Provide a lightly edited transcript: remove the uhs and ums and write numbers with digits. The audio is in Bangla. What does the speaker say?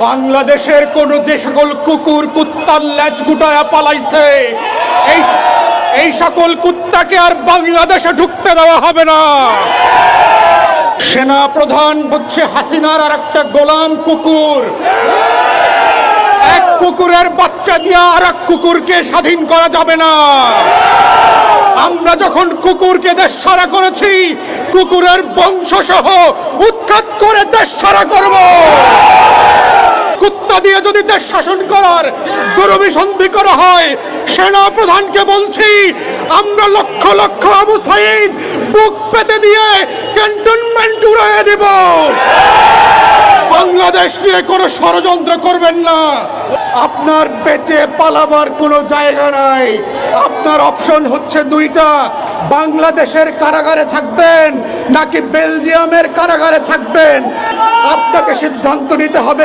বাংলাদেশের কোন যে সকল কুকুর কুত্তার লেজ গুটায়া পালাইছে, এই সকল কুত্তাকে আর বাংলাদেশে ঢুকতে দেওয়া হবে না। সেনা প্রধান হচ্ছে হাসিনার আর একটা গোলাম কুকুর। এক কুকুরের বাচ্চা দিয়ে আর এক কুকুরকে স্বাধীন করা যাবে না। আমরা যখন কুকুরকে দেশ ছাড়া করেছি, কুকুরের বংশ সহ উৎখাত করে দেশ ছাড়া করব। কুত্তা দিয়ে যদি দেশ শাসন করার দুরভিসন্ধি করা হয়, সেনা প্রধানকে বলছি, আমরা লক্ষ লক্ষ আবু সাঈদ বুক পেতে দিয়ে ক্যান্টনমেন্ট উড়িয়ে দেব। বাংলাদেশ নিয়ে কোনো ষড়যন্ত্র করবেন না। আপনার বেঁচে পালাবার কোনো জায়গা নাই। আপনার অপশন হচ্ছে দুইটা, বাংলাদেশের কারাগারে থাকবেন নাকি বেলজিয়ামের কারাগারে থাকবেন। আপনাকে সিদ্ধান্ত নিতে হবে।